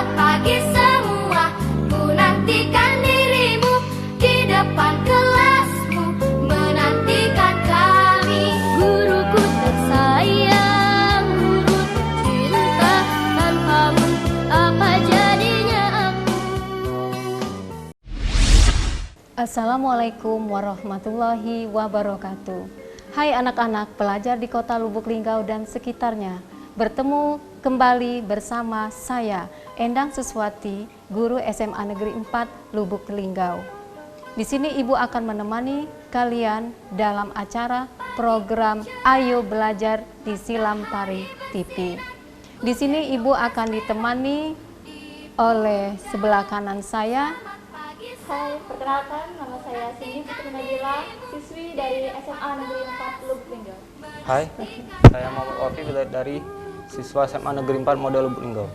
Selamat pagi semua, ku nantikan dirimu di depan kelasmu, menantikan kami. Guruku tersayang, guru tercinta, tanpamu apa jadinya aku. Assalamualaikum warahmatullahi wabarakatuh. Hai anak-anak pelajar di Kota Lubuk Linggau dan sekitarnya. Bertemu kembali bersama saya, Endang Suswati, guru SMA Negeri 4 Lubuk Linggau. Di sini Ibu akan menemani kalian dalam acara program Ayo Belajar di Silam Tari TV. Di sini Ibu akan ditemani oleh sebelah kanan saya. Hai, perkenalkan nama saya Cindy Putri Nabila, siswi dari SMA Negeri 4 Lubuk Linggau. Hai, saya Muhammad Wafi dari siswa SMA Negeri 4 Model Lubuk Linggau.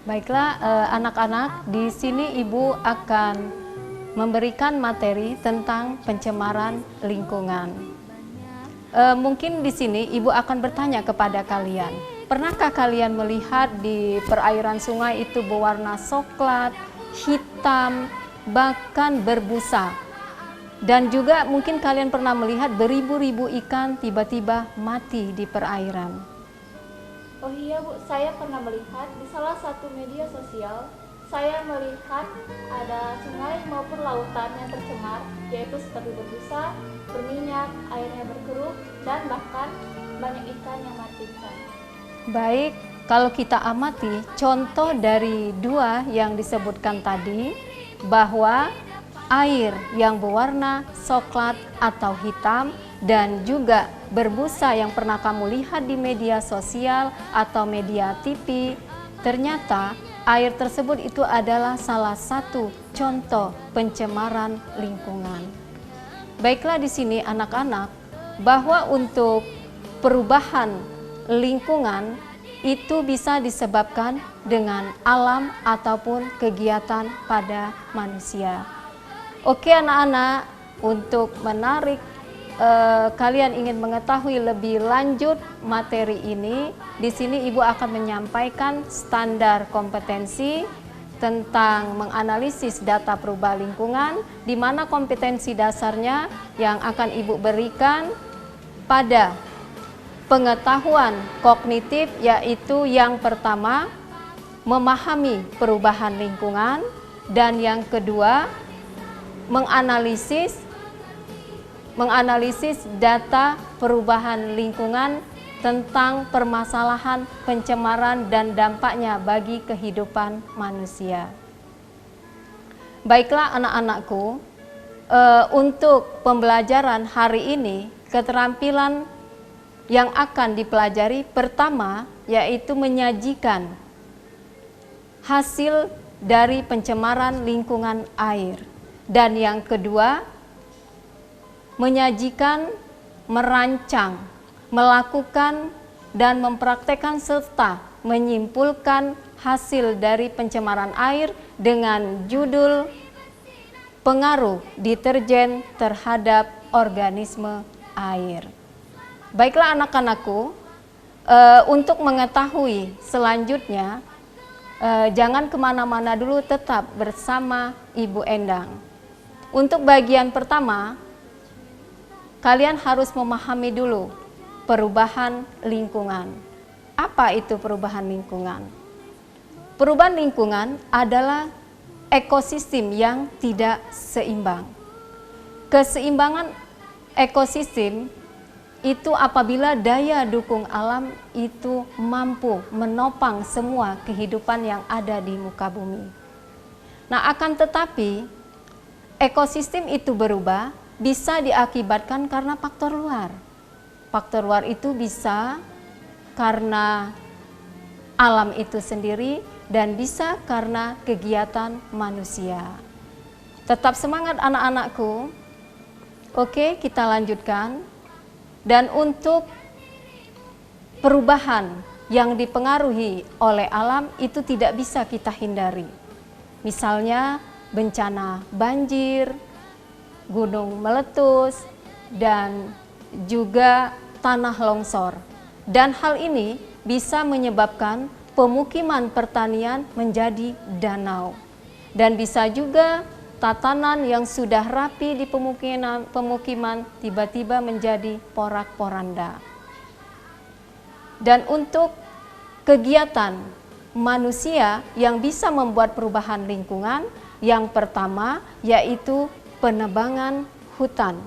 Baiklah anak-anak, di sini Ibu akan memberikan materi tentang pencemaran lingkungan. Mungkin di sini Ibu akan bertanya kepada kalian, pernahkah kalian melihat di perairan sungai itu berwarna coklat, hitam, bahkan berbusa? Dan juga mungkin kalian pernah melihat beribu-ribu ikan tiba-tiba mati di perairan. Oh iya Bu, saya pernah melihat di salah satu media sosial, saya melihat ada sungai maupun lautan yang tercemar, yaitu seperti berbusa, berminyak, airnya berkerut, dan bahkan banyak ikan yang mati di sana. Baik, Kalau kita amati contoh dari dua yang disebutkan tadi, bahwa air yang berwarna coklat atau hitam dan juga berbusa yang pernah kamu lihat di media sosial atau media TV, ternyata air tersebut itu adalah salah satu contoh pencemaran lingkungan. Baiklah di sini anak-anak, bahwa untuk perubahan lingkungan itu bisa disebabkan dengan alam ataupun kegiatan pada manusia. Oke anak-anak, untuk menarik kalian ingin mengetahui lebih lanjut materi ini, di sini Ibu akan menyampaikan standar kompetensi tentang menganalisis data perubahan lingkungan, di mana kompetensi dasarnya yang akan Ibu berikan pada pengetahuan kognitif, yaitu yang pertama memahami perubahan lingkungan, dan yang kedua menganalisis data perubahan lingkungan tentang permasalahan pencemaran dan dampaknya bagi kehidupan manusia. Baiklah anak-anakku, untuk pembelajaran hari ini keterampilan yang akan dipelajari pertama yaitu menyajikan hasil dari pencemaran lingkungan air, dan yang kedua menyajikan, merancang, melakukan dan mempraktekkan serta menyimpulkan hasil dari pencemaran air dengan judul pengaruh deterjen terhadap organisme air. Baiklah anak-anakku, untuk mengetahui selanjutnya, jangan kemana-mana dulu, tetap bersama Ibu Endang. Untuk bagian pertama, kalian harus memahami dulu perubahan lingkungan. Apa itu perubahan lingkungan? Perubahan lingkungan adalah ekosistem yang tidak seimbang. Keseimbangan ekosistem itu apabila daya dukung alam itu mampu menopang semua kehidupan yang ada di muka bumi. Nah, akan tetapi ekosistem itu berubah bisa diakibatkan karena faktor luar. Faktor luar itu bisa karena alam itu sendiri dan bisa karena kegiatan manusia. Tetap semangat anak-anakku. Oke, kita lanjutkan. Dan untuk perubahan yang dipengaruhi oleh alam itu tidak bisa kita hindari. Misalnya bencana banjir, gunung meletus, dan juga tanah longsor. Dan hal ini bisa menyebabkan pemukiman pertanian menjadi danau. Dan bisa juga tatanan yang sudah rapi di pemukiman tiba-tiba menjadi porak-poranda. Dan untuk kegiatan manusia yang bisa membuat perubahan lingkungan, yang pertama yaitu penebangan hutan.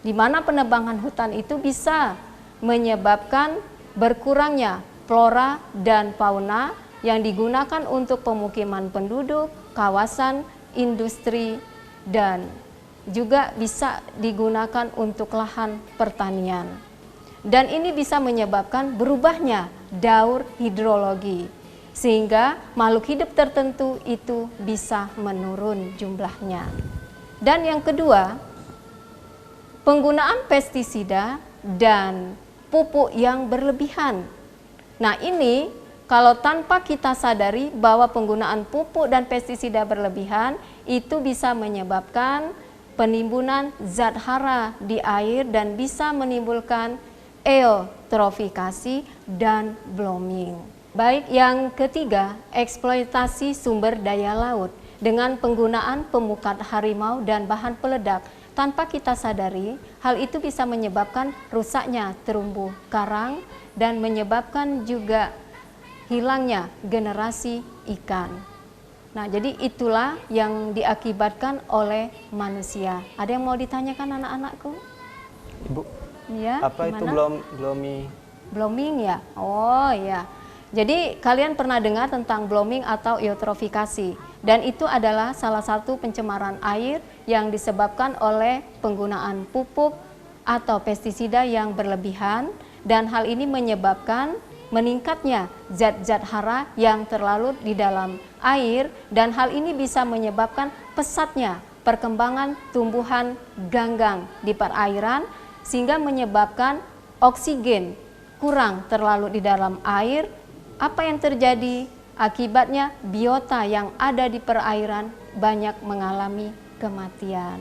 Di mana penebangan hutan itu bisa menyebabkan berkurangnya flora dan fauna yang digunakan untuk pemukiman penduduk, kawasan industri, dan juga bisa digunakan untuk lahan pertanian. Dan ini bisa menyebabkan berubahnya daur hidrologi, sehingga makhluk hidup tertentu itu bisa menurun jumlahnya. Dan yang kedua, penggunaan pestisida dan pupuk yang berlebihan. Nah, ini kalau tanpa kita sadari bahwa penggunaan pupuk dan pestisida berlebihan itu bisa menyebabkan penimbunan zat hara di air dan bisa menimbulkan eutrofikasi dan blooming. Baik, yang ketiga, eksploitasi sumber daya laut dengan penggunaan pemukat harimau dan bahan peledak. Tanpa kita sadari, hal itu bisa menyebabkan rusaknya terumbu karang dan menyebabkan juga hilangnya generasi ikan. Nah, jadi itulah yang diakibatkan oleh manusia. Ada yang mau ditanyakan anak-anakku? Ibu, Ya, apa itu gimana? Blooming ya? Oh ya. Jadi kalian pernah dengar tentang blooming atau eutrofikasi, dan itu adalah salah satu pencemaran air yang disebabkan oleh penggunaan pupuk atau pestisida yang berlebihan, dan hal ini menyebabkan meningkatnya zat-zat hara yang terlarut di dalam air, dan hal ini bisa menyebabkan pesatnya perkembangan tumbuhan ganggang di perairan, sehingga menyebabkan oksigen kurang terlarut di dalam air. Apa yang terjadi? Akibatnya biota yang ada di perairan banyak mengalami kematian.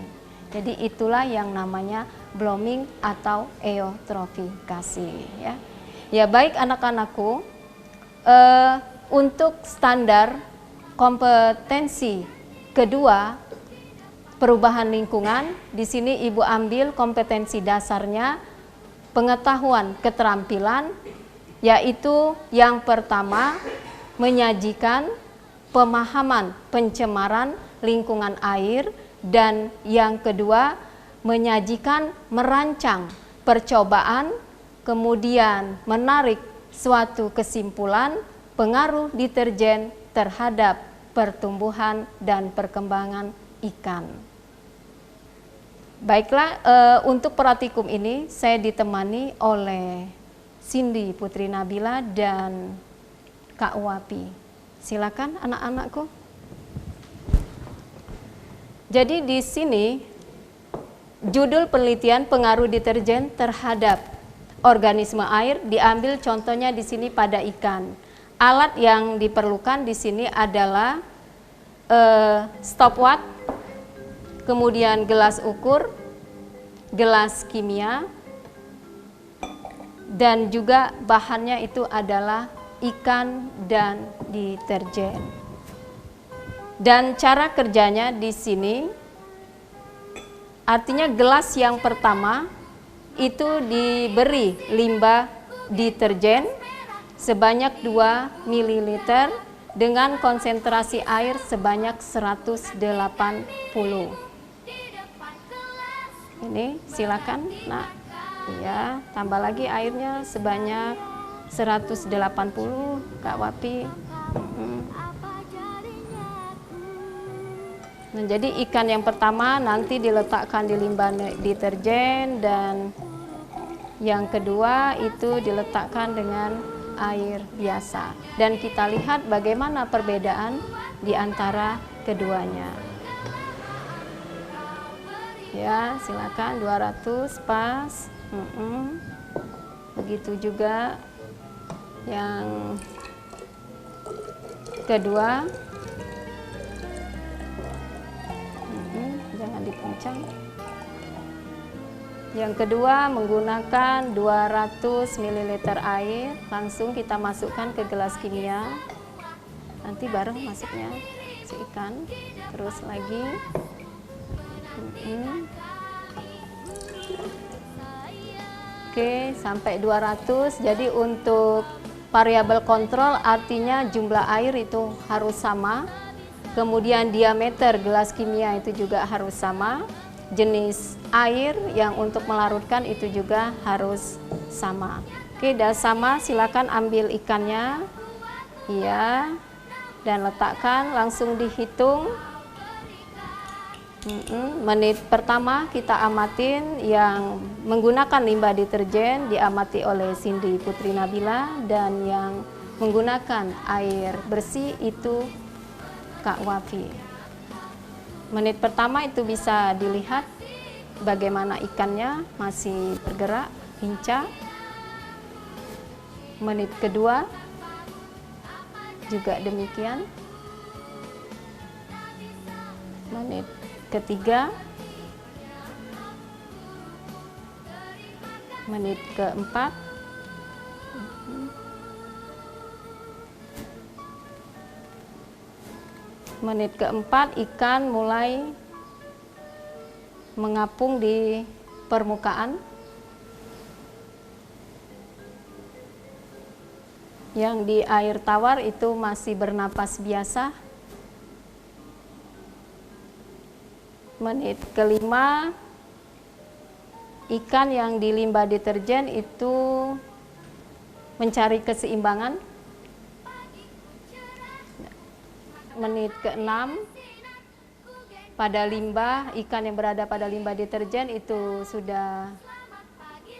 Jadi itulah yang namanya blooming atau eutrofikasi, ya. Ya, baik anak-anakku, untuk standar kompetensi kedua perubahan lingkungan, di sini Ibu ambil kompetensi dasarnya pengetahuan keterampilan, yaitu yang pertama menyajikan pemahaman pencemaran lingkungan air, dan yang kedua menyajikan merancang percobaan, kemudian menarik suatu kesimpulan pengaruh deterjen terhadap pertumbuhan dan perkembangan ikan. Baiklah, untuk praktikum ini saya ditemani oleh Cindy Putri Nabila dan Kak Wapi. Silakan anak-anakku. Jadi di sini judul penelitian pengaruh deterjen terhadap organisme air, diambil contohnya di sini pada ikan. Alat yang diperlukan di sini adalah stopwatch, kemudian gelas ukur, gelas kimia, dan juga bahannya itu adalah ikan dan deterjen. Dan cara kerjanya di sini, artinya gelas yang pertama itu diberi limbah deterjen sebanyak 2 ml dengan konsentrasi air sebanyak 180. Ini silakan, Nak. Ya, tambah lagi airnya sebanyak 180, Kak Wapi. Nah, jadi ikan yang pertama nanti diletakkan di limbah deterjen, dan yang kedua itu diletakkan dengan air biasa. Dan kita lihat bagaimana perbedaan di antara keduanya. Ya, silakan 200 pas. Begitu juga yang kedua. Jangan dipuncang. Yang kedua, menggunakan 200 ml air, langsung kita masukkan ke gelas kimia. Nanti bareng masuknya si ikan. Terus lagi. Oke, sampai 200. Jadi untuk variabel kontrol artinya jumlah air itu harus sama. Kemudian diameter gelas kimia itu juga harus sama. Jenis air yang untuk melarutkan itu juga harus sama. Oke, sudah sama, silakan ambil ikannya. Iya. Dan letakkan, langsung dihitung. Menit pertama kita amatin yang menggunakan limbah deterjen diamati oleh Cindy Putri Nabila, dan yang menggunakan air bersih itu Kak Wafi. Menit pertama itu bisa dilihat bagaimana ikannya masih bergerak, lincah. Menit kedua juga demikian. Menit ketiga, menit keempat, menit keempat ikan mulai mengapung di permukaan. Yang di air tawar itu masih bernapas biasa. Menit kelima, ikan yang di limbah deterjen itu mencari keseimbangan. Menit ke-6, pada limbah, ikan yang berada pada limbah deterjen itu sudah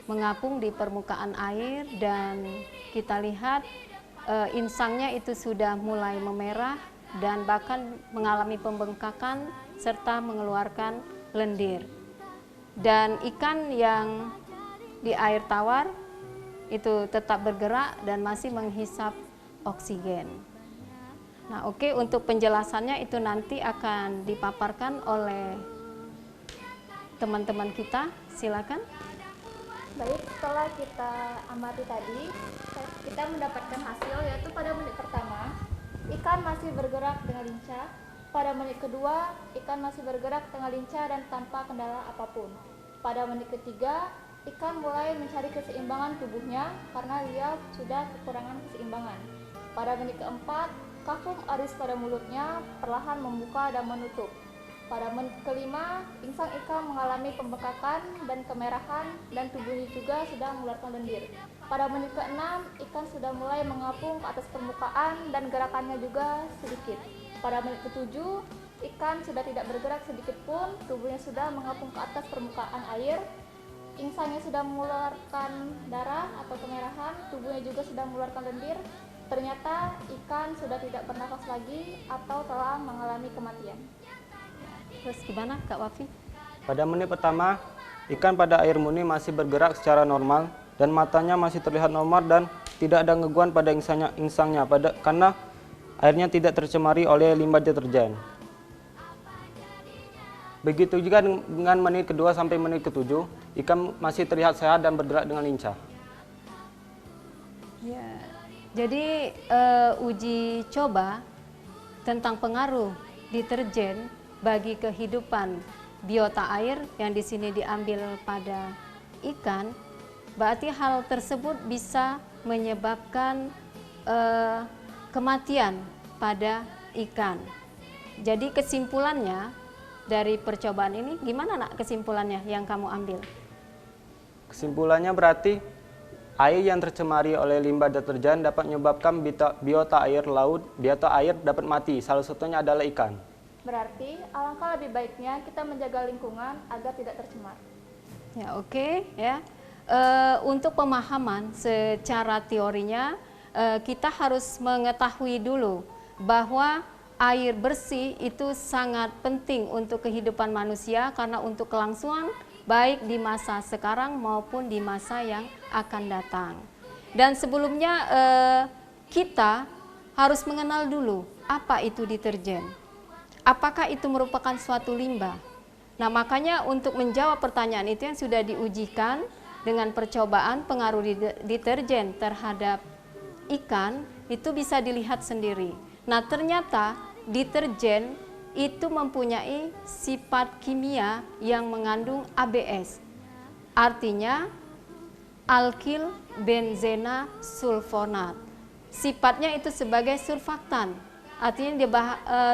mengapung di permukaan air, dan kita lihat insangnya itu sudah mulai memerah dan bahkan mengalami pembengkakan serta mengeluarkan lendir. Dan ikan yang di air tawar itu tetap bergerak dan masih menghisap oksigen. Nah, oke, untuk penjelasannya itu nanti akan dipaparkan oleh teman-teman kita. Silakan. Baik, setelah kita amati tadi, kita mendapatkan hasil yaitu pada menit pertama, ikan masih bergerak dengan lincah. Pada menit kedua, ikan masih bergerak dengan lincah dan tanpa kendala apapun. Pada menit ketiga, ikan mulai mencari keseimbangan tubuhnya karena dia sudah kekurangan keseimbangan. Pada menit keempat, kafum aris pada mulutnya perlahan membuka dan menutup. Pada menit kelima, insang ikan mengalami pembengkakan dan kemerahan dan tubuhnya juga sudah mengeluarkan lendir. Pada menit keenam, ikan sudah mulai mengapung ke atas permukaan dan gerakannya juga sedikit. Pada menit ketujuh, ikan sudah tidak bergerak sedikit pun, tubuhnya sudah mengapung ke atas permukaan air. Insangnya sudah mengeluarkan darah atau kemerahan, tubuhnya juga sudah mengeluarkan lendir. Ternyata ikan sudah tidak bernafas lagi atau telah mengalami kematian. Terus gimana Kak Wafi? Pada menit pertama, ikan pada air murni masih bergerak secara normal dan matanya masih terlihat normal dan tidak ada gangguan pada insangnya karena airnya tidak tercemari oleh limbah deterjen. Begitu juga dengan menit kedua sampai menit ketujuh, ikan masih terlihat sehat dan bergerak dengan lincah. Ya, jadi uji coba tentang pengaruh deterjen bagi kehidupan biota air yang di sini diambil pada ikan, berarti hal tersebut bisa menyebabkan kematian pada ikan. Jadi kesimpulannya dari percobaan ini gimana nak, kesimpulannya yang kamu ambil? Kesimpulannya berarti air yang tercemari oleh limbah deterjen dapat menyebabkan biota air laut, biota air dapat mati, salah satunya adalah ikan. Berarti alangkah lebih baiknya kita menjaga lingkungan agar tidak tercemar. Ya, oke, ya. Untuk pemahaman secara teorinya, kita harus mengetahui dulu bahwa air bersih itu sangat penting untuk kehidupan manusia karena untuk kelangsungan baik di masa sekarang maupun di masa yang akan datang. Dan sebelumnya kita harus mengenal dulu apa itu deterjen. Apakah itu merupakan suatu limbah Nah, makanya untuk menjawab pertanyaan itu yang sudah diujikan dengan percobaan pengaruh deterjen terhadap ikan, itu bisa dilihat sendiri. Nah, ternyata deterjen itu mempunyai sifat kimia yang mengandung ABS. Artinya alkil benzena sulfonat. Sifatnya itu sebagai surfaktan. Artinya dia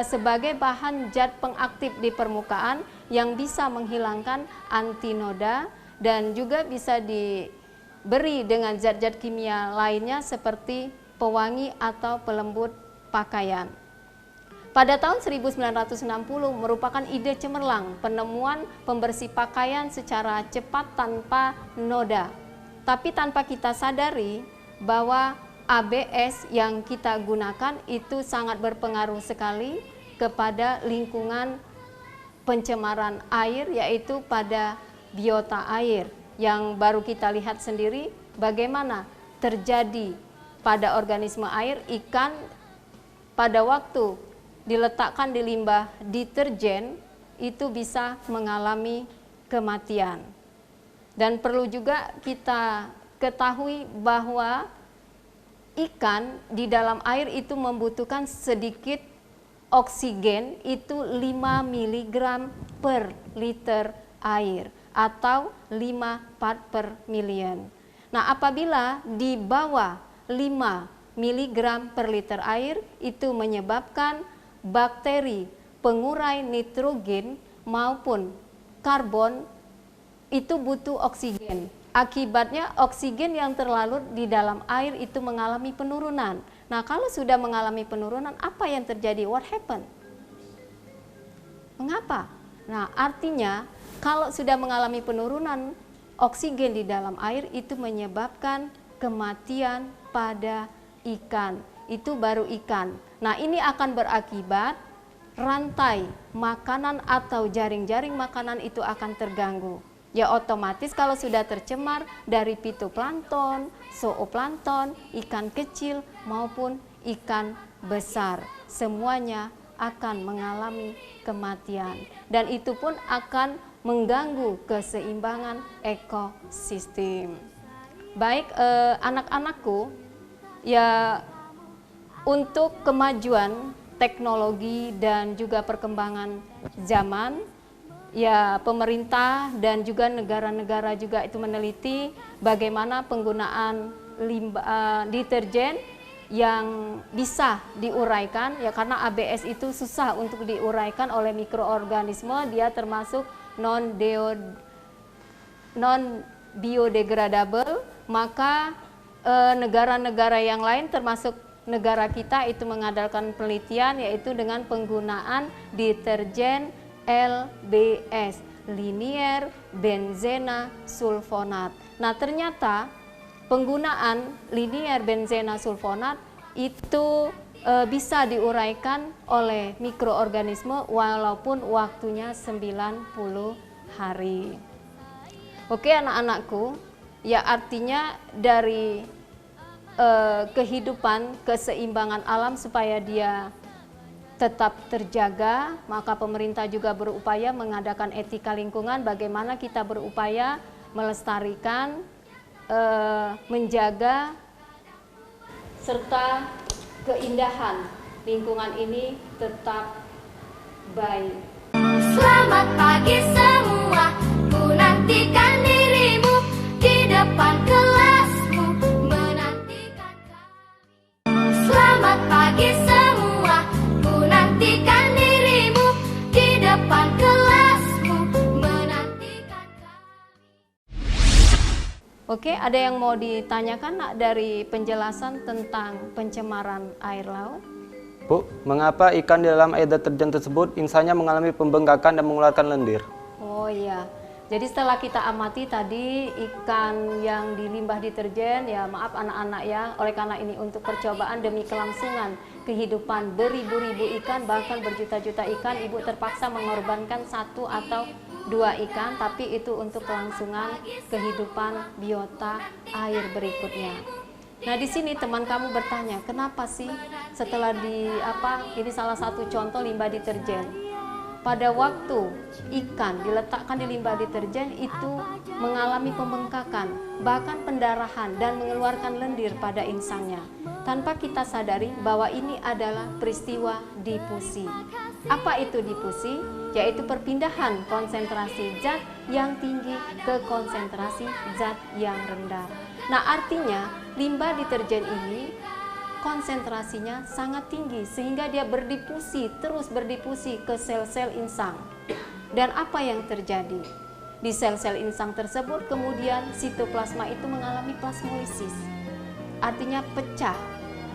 sebagai bahan zat pengaktif di permukaan yang bisa menghilangkan antinoda dan juga bisa diberi dengan zat-zat kimia lainnya seperti pewangi atau pelembut pakaian. Pada tahun 1960 merupakan ide cemerlang penemuan pembersih pakaian secara cepat tanpa noda. Tapi tanpa kita sadari bahwa ABS yang kita gunakan itu sangat berpengaruh sekali kepada lingkungan pencemaran air, yaitu pada biota air yang baru kita lihat sendiri bagaimana terjadi pada organisme air. Ikan pada waktu diletakkan di limbah deterjen itu bisa mengalami kematian. Dan perlu juga kita ketahui bahwa ikan di dalam air itu membutuhkan sedikit oksigen, itu 5 mg per liter air atau 5 part per million. Nah, apabila di bawah 5 mg per liter air, itu menyebabkan bakteri pengurai nitrogen maupun karbon itu butuh oksigen. Akibatnya oksigen yang terlarut di dalam air itu mengalami penurunan. Nah, kalau sudah mengalami penurunan, apa yang terjadi? What happened? Mengapa? Nah, artinya kalau sudah mengalami penurunan oksigen di dalam air itu menyebabkan kematian pada ikan. Itu baru ikan. Nah, ini akan berakibat rantai makanan atau jaring-jaring makanan itu akan terganggu. Ya, otomatis kalau sudah tercemar dari fitoplankton, zooplankton, ikan kecil maupun ikan besar, semuanya akan mengalami kematian. Dan itu pun akan mengganggu keseimbangan ekosistem. Baik, anak-anakku, ya untuk kemajuan teknologi dan juga perkembangan zaman, ya pemerintah dan juga negara-negara juga itu meneliti bagaimana penggunaan deterjen yang bisa diuraikan, ya karena ABS itu susah untuk diuraikan oleh mikroorganisme, dia termasuk non biodegradable, maka negara-negara yang lain termasuk negara kita itu mengadakan penelitian yaitu dengan penggunaan deterjen LBS, linear benzena sulfonat. Nah, ternyata penggunaan linear benzena sulfonat itu bisa diuraikan oleh mikroorganisme walaupun waktunya 90 hari. Oke, anak-anakku, ya artinya dari kehidupan, keseimbangan alam supaya dia tetap terjaga, maka pemerintah juga berupaya mengadakan etika lingkungan, bagaimana kita berupaya melestarikan, menjaga, serta keindahan lingkungan ini tetap baik. Selamat pagi semua, ku nantikan dirimu di depan kelasmu, menantikan kami. Selamat pagi semua, ku nantikan dirimu di depan kelasmu, menantikan kami. Oke, ada yang mau ditanyakan nak dari penjelasan tentang pencemaran air laut? Bu, mengapa ikan di dalam air deterjen tersebut insangnya mengalami pembengkakan dan mengeluarkan lendir? Oh iya, jadi setelah kita amati tadi ikan yang di limbah deterjen, ya maaf anak-anak ya, oleh karena ini untuk percobaan demi kelangsungan kehidupan beribu-ribu ikan, bahkan berjuta-juta ikan, ibu terpaksa mengorbankan 1 atau 2 ikan, tapi itu untuk kelangsungan kehidupan biota air berikutnya. Nah, di sini teman kamu bertanya, kenapa sih setelah ini salah satu contoh limbah deterjen. pada waktu ikan diletakkan di limbah deterjen itu mengalami pembengkakan, bahkan pendarahan dan mengeluarkan lendir pada insangnya. Tanpa kita sadari bahwa ini adalah peristiwa difusi. Apa itu difusi? Yaitu perpindahan konsentrasi zat yang tinggi ke konsentrasi zat yang rendah. Nah, artinya limbah deterjen ini konsentrasinya sangat tinggi sehingga dia berdifusi, terus berdifusi ke sel-sel insang. Dan apa yang terjadi? Di sel-sel insang tersebut kemudian sitoplasma itu mengalami plasmolisis. Artinya pecah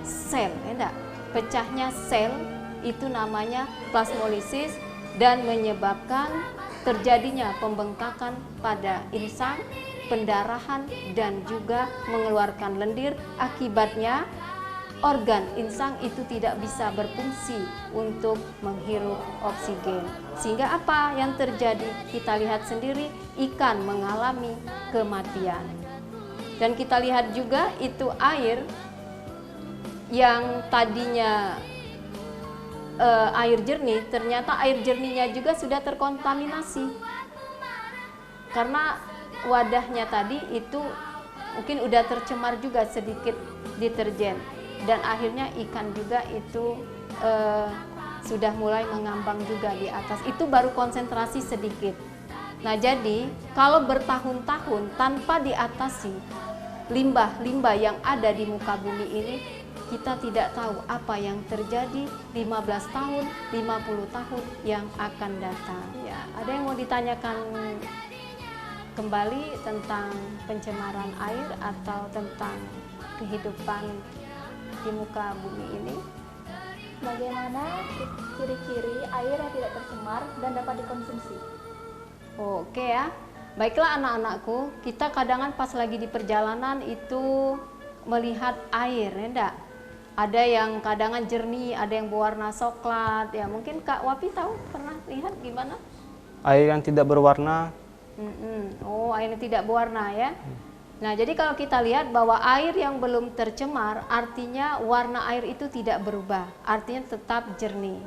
sel, enggak? Pecahnya sel itu namanya plasmolisis dan menyebabkan terjadinya pembengkakan pada insang, pendarahan dan juga mengeluarkan lendir. Akibatnya organ insang itu tidak bisa berfungsi untuk menghirup oksigen. Sehingga apa yang terjadi? Kita lihat sendiri, ikan mengalami kematian. Dan kita lihat juga itu air yang tadinya air jernih, ternyata air jernihnya juga sudah terkontaminasi. Karena wadahnya tadi itu mungkin udah tercemar juga sedikit deterjen. Dan akhirnya ikan juga itu sudah mulai mengambang juga di atas. Itu baru konsentrasi sedikit. Nah, jadi kalau bertahun-tahun tanpa diatasi limbah-limbah yang ada di muka bumi ini, kita tidak tahu apa yang terjadi 15 tahun, 50 tahun yang akan datang. Ya, ada yang mau ditanyakan kembali tentang pencemaran air atau tentang kehidupan di muka bumi ini? Bagaimana ciri-ciri air yang tidak tercemar dan dapat dikonsumsi? Oke ya, baiklah anak-anakku, kita kadang pas lagi di perjalanan itu melihat air, ya enggak? Ada yang kadangan jernih, ada yang berwarna coklat. Ya mungkin Kak Wapi tahu, pernah lihat gimana? Air yang tidak berwarna. Oh, air yang tidak berwarna ya. Nah, jadi kalau kita lihat bahwa air yang belum tercemar, artinya warna air itu tidak berubah, artinya tetap jernih.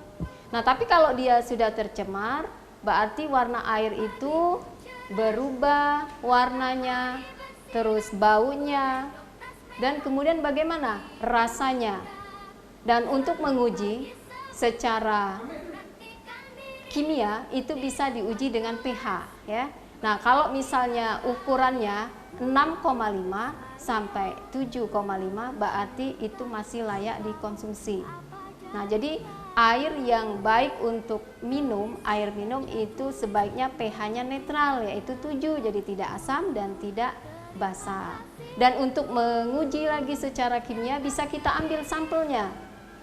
Nah, tapi kalau dia sudah tercemar, berarti warna air itu berubah warnanya, terus baunya, dan kemudian bagaimana rasanya. Dan untuk menguji secara kimia itu bisa diuji dengan pH ya. Nah, kalau misalnya ukurannya 6,5 sampai 7,5 berarti itu masih layak dikonsumsi. Nah, jadi air yang baik untuk minum, air minum itu sebaiknya pH-nya netral, yaitu 7, jadi tidak asam dan tidak basah. Dan untuk menguji lagi secara kimia bisa kita ambil sampelnya.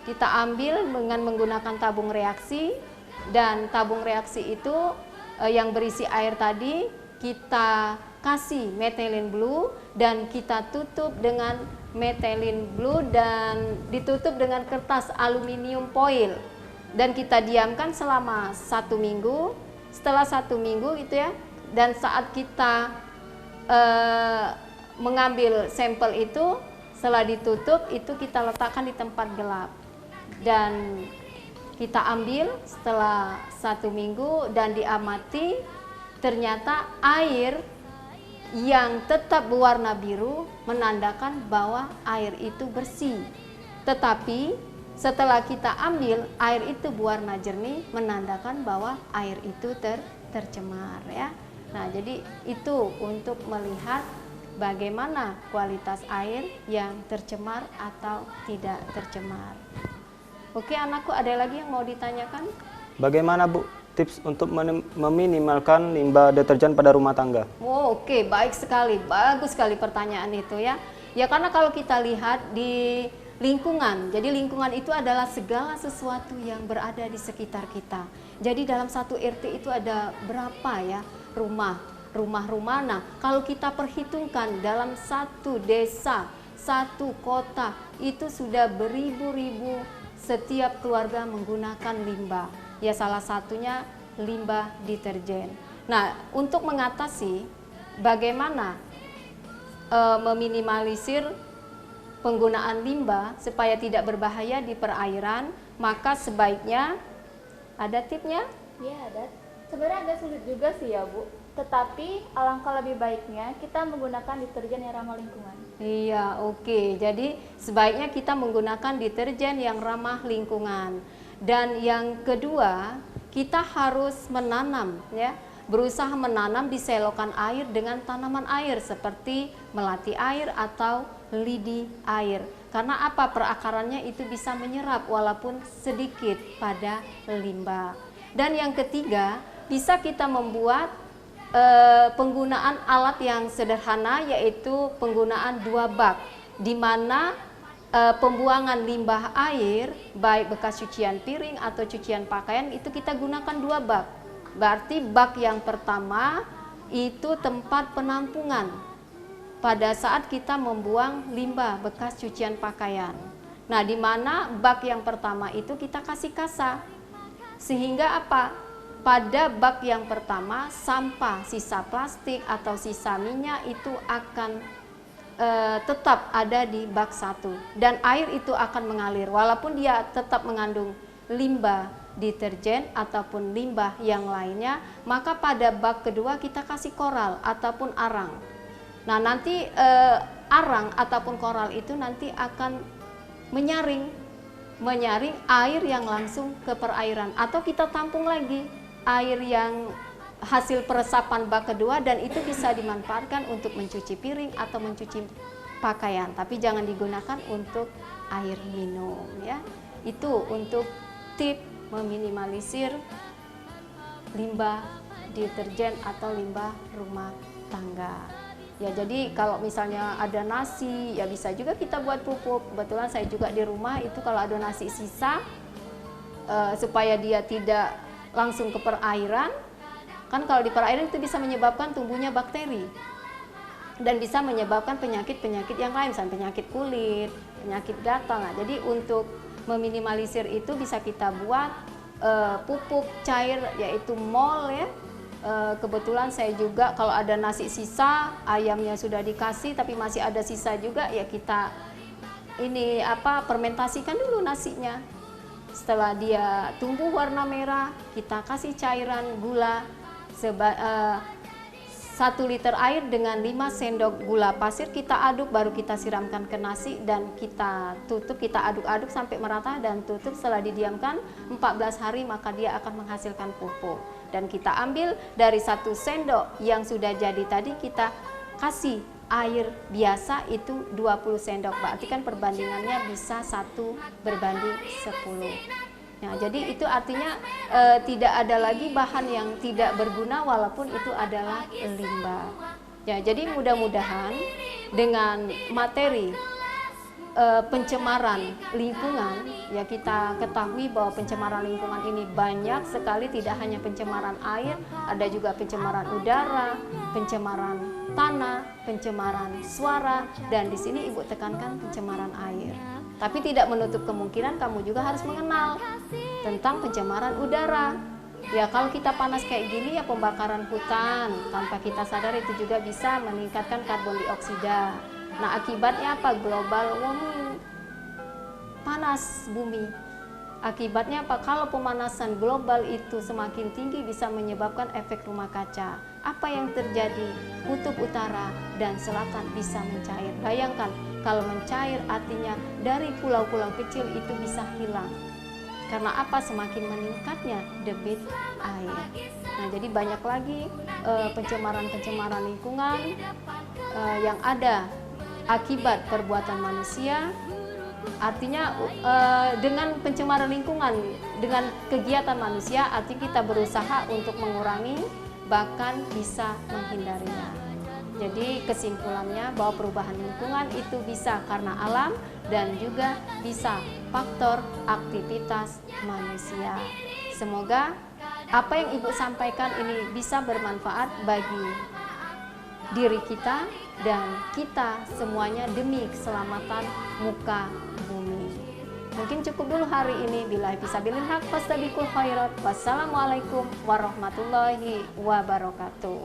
Kita ambil dengan menggunakan tabung reaksi, dan tabung reaksi itu yang berisi air tadi kita kasih methylene blue dan kita tutup dengan methylene blue dan ditutup dengan kertas aluminium foil dan kita diamkan selama 1 minggu. Setelah 1 minggu gitu ya, dan saat kita mengambil sampel itu, setelah ditutup itu kita letakkan di tempat gelap dan kita ambil setelah 1 minggu dan diamati, ternyata air yang tetap berwarna biru menandakan bahwa air itu bersih. Tetapi setelah kita ambil, air itu berwarna jernih menandakan bahwa air itu tercemar ya. Nah, jadi itu untuk melihat bagaimana kualitas air yang tercemar atau tidak tercemar. Oke, anakku, ada lagi yang mau ditanyakan? Bagaimana Bu tips untuk meminimalkan limbah deterjen pada rumah tangga? Oh, oke, baik sekali, bagus sekali pertanyaan itu ya. Ya, karena kalau kita lihat di lingkungan, jadi lingkungan itu adalah segala sesuatu yang berada di sekitar kita. Jadi dalam satu RT itu ada berapa ya rumah-rumah. Nah, kalau kita perhitungkan dalam satu desa, satu kota, itu sudah beribu-ribu setiap keluarga menggunakan limbah. Ya, salah satunya limbah deterjen. Nah, untuk mengatasi bagaimana meminimalisir penggunaan limbah supaya tidak berbahaya di perairan, maka sebaiknya ada tipsnya, Ya, Adat. Sebenarnya agak sulit juga sih ya, Bu. Tetapi alangkah lebih baiknya kita menggunakan deterjen yang ramah lingkungan. Iya, oke. Jadi sebaiknya kita menggunakan deterjen yang ramah lingkungan. Dan yang kedua, kita harus menanam ya. Berusaha menanam di selokan air dengan tanaman air seperti melati air atau lidi air. Karena apa? Perakarannya itu bisa menyerap walaupun sedikit pada limbah. Dan yang ketiga, bisa kita membuat penggunaan alat yang sederhana, yaitu penggunaan 2 bak, di mana pembuangan limbah air baik bekas cucian piring atau cucian pakaian itu kita gunakan 2 bak. Berarti bak yang pertama itu tempat penampungan pada saat kita membuang limbah bekas cucian pakaian. Nah, di mana bak yang pertama itu kita kasih kasa, sehingga apa? Pada bak yang pertama, sampah, sisa plastik atau sisa minyak itu akan tetap ada di bak 1 dan air itu akan mengalir walaupun dia tetap mengandung limbah deterjen ataupun limbah yang lainnya. Maka pada bak kedua kita kasih koral ataupun arang. Nah, nanti arang ataupun koral itu nanti akan menyaring air yang langsung ke perairan, atau kita tampung lagi air yang hasil peresapan bak kedua, dan itu bisa dimanfaatkan untuk mencuci piring atau mencuci pakaian, tapi jangan digunakan untuk air minum ya. Itu untuk tip meminimalisir limbah deterjen atau limbah rumah tangga. Ya, jadi kalau misalnya ada nasi, ya bisa juga kita buat pupuk. Kebetulan saya juga di rumah itu kalau ada nasi sisa, supaya dia tidak langsung ke perairan, kan kalau di perairan itu bisa menyebabkan tumbuhnya bakteri dan bisa menyebabkan penyakit-penyakit yang lain, misalnya penyakit kulit, penyakit gatal. Nah, jadi untuk meminimalisir itu bisa kita buat pupuk cair, yaitu mol ya. Kebetulan saya juga kalau ada nasi sisa, ayamnya sudah dikasih tapi masih ada sisa juga, ya kita ini fermentasikan dulu nasinya. Setelah dia tumbuh warna merah, kita kasih cairan gula 1 liter air dengan 5 sendok gula pasir, kita aduk, baru kita siramkan ke nasi dan kita tutup, kita aduk-aduk sampai merata dan tutup. Setelah didiamkan 14 hari maka dia akan menghasilkan pupuk. Dan kita ambil dari 1 sendok yang sudah jadi tadi, kita kasih air biasa itu 20 sendok, berarti kan perbandingannya bisa 1:10. Nah, jadi itu artinya tidak ada lagi bahan yang tidak berguna walaupun itu adalah limbah. Ya, jadi mudah-mudahan dengan materi pencemaran lingkungan, ya kita ketahui bahwa pencemaran lingkungan ini banyak sekali, tidak hanya pencemaran air, ada juga pencemaran udara, pencemaran tanah, pencemaran suara, dan di sini Ibu tekankan pencemaran air. Tapi tidak menutup kemungkinan kamu juga harus mengenal tentang pencemaran udara. Ya, kalau kita panas kayak gini, ya pembakaran hutan tanpa kita sadar itu juga bisa meningkatkan karbon dioksida. Nah, akibatnya apa? Global warming, panas bumi. Akibatnya apa? Kalau pemanasan global itu semakin tinggi bisa menyebabkan efek rumah kaca. Apa yang terjadi? Kutub utara dan selatan bisa mencair. Bayangkan kalau mencair artinya dari pulau-pulau kecil itu bisa hilang. Karena apa? Semakin meningkatnya debit air. Nah, jadi banyak lagi pencemaran-pencemaran lingkungan yang ada akibat perbuatan manusia. Artinya dengan pencemaran lingkungan, dengan kegiatan manusia, artinya kita berusaha untuk mengurangi, bahkan bisa menghindarinya. Jadi kesimpulannya bahwa perubahan lingkungan itu bisa karena alam dan juga bisa faktor aktivitas manusia. Semoga apa yang Ibu sampaikan ini bisa bermanfaat bagi diri kita dan kita semuanya demi keselamatan muka bumi. Mungkin cukup dulu hari ini. Billahi fisabilil haq, fastabiqul khairat. Wassalamualaikum warahmatullahi wabarakatuh.